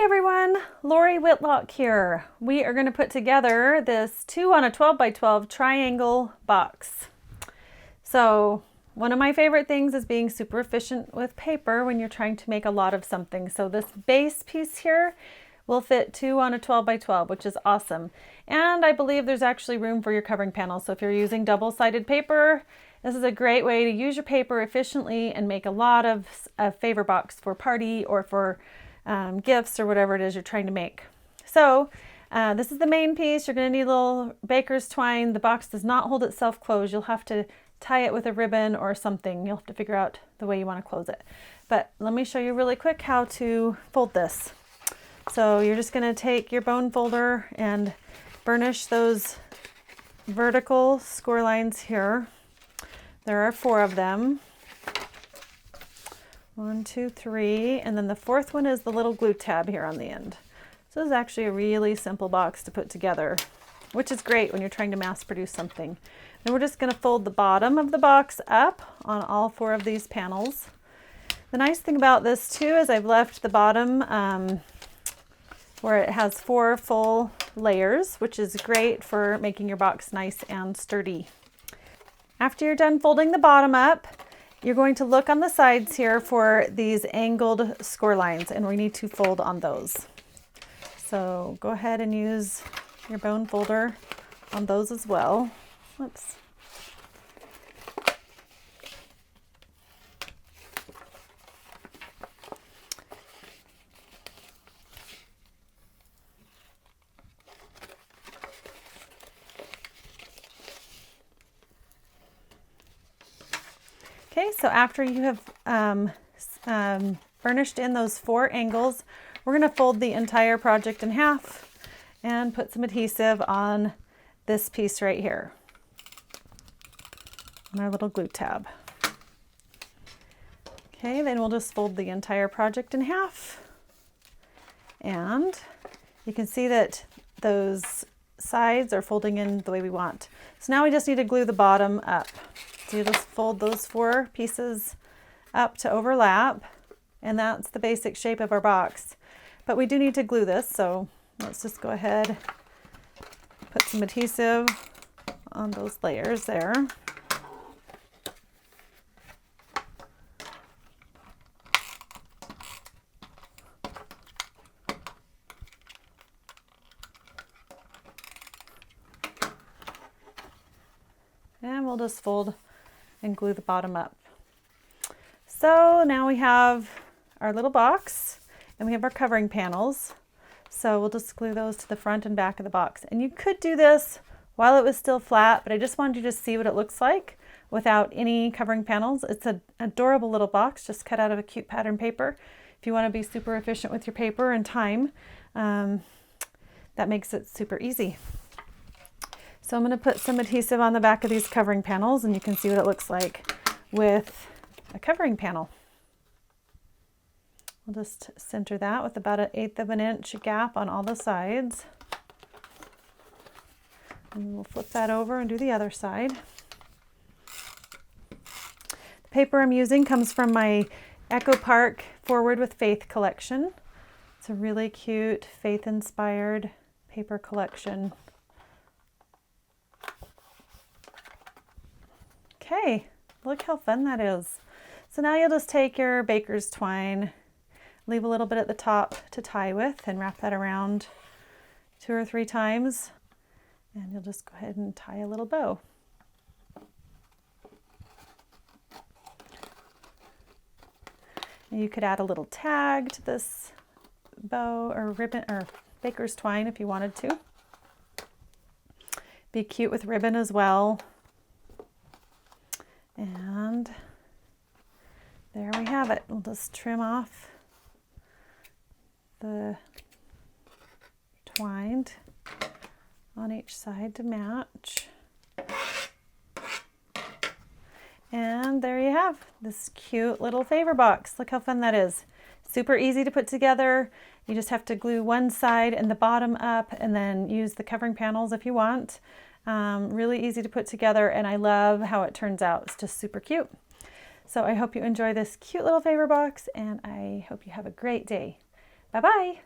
Hi everyone, Lori Whitlock here. We are going to put together this 2 on a 12 by 12 triangle box. So one of my favorite things is being super efficient with paper when you're trying to make a lot of something. So this base piece here will fit 2 on a 12 by 12, which is awesome. And I believe there's actually room for your covering panel. So if you're using double-sided paper, this is a great way to use your paper efficiently and make a lot of a favor box for party or for gifts or whatever it is you're trying to make. So this is the main piece. You're going to need a little baker's twine. The box does not hold itself closed. You'll have to tie it with a ribbon or something. You'll have to figure out the way you want to close it. But let me show you really quick how to fold this. So you're just going to take your bone folder and burnish those vertical score lines here. There are 4 of them. 1, 2, 3, and then the 4th one is the little glue tab here on the end. So this is actually a really simple box to put together, which is great when you're trying to mass produce something. Then we're just going to fold the bottom of the box up on all 4 of these panels. The nice thing about this too is I've left the bottom where it has 4 full layers, which is great for making your box nice and sturdy. After you're done folding the bottom up, you're going to look on the sides here for these angled score lines, and we need to fold on those. So go ahead and use your bone folder on those as well. Whoops. Okay, so after you have burnished in those 4 angles, we're going to fold the entire project in half and put some adhesive on this piece right here on our little glue tab. Okay, then we'll just fold the entire project in half, and you can see that those sides are folding in the way we want. So now we just need to glue the bottom up. So you just fold those 4 pieces up to overlap, and that's the basic shape of our box. But we do need to glue this, so let's just go ahead, put some adhesive on those layers there. And we'll just fold and glue the bottom up. So now we have our little box and we have our covering panels. So we'll just glue those to the front and back of the box. And you could do this while it was still flat, but I just wanted you to see what it looks like without any covering panels. It's an adorable little box just cut out of a cute pattern paper. If you want to be super efficient with your paper and time, that makes it super easy. So I'm going to put some adhesive on the back of these covering panels, and you can see what it looks like with a covering panel. We'll just center that with about 1/8 of an inch gap on all the sides. And we'll flip that over and do the other side. The paper I'm using comes from my Echo Park Forward with Faith collection. It's a really cute faith-inspired paper collection. Okay, look how fun that is. So now you'll just take your baker's twine, leave a little bit at the top to tie with, and wrap that around 2 or 3 times. And you'll just go ahead and tie a little bow. And you could add a little tag to this bow or ribbon or baker's twine if you wanted to. Be cute with ribbon as well. And there we have it. We'll just trim off the twined on each side to match. And there you have this cute little favor box. Look how fun that is. Super easy to put together. You just have to glue one side and the bottom up and then use the covering panels if you want. Really easy to put together, and I love how it turns out. It's just super cute. So I hope you enjoy this cute little favor box, and I hope you have a great day. Bye-bye.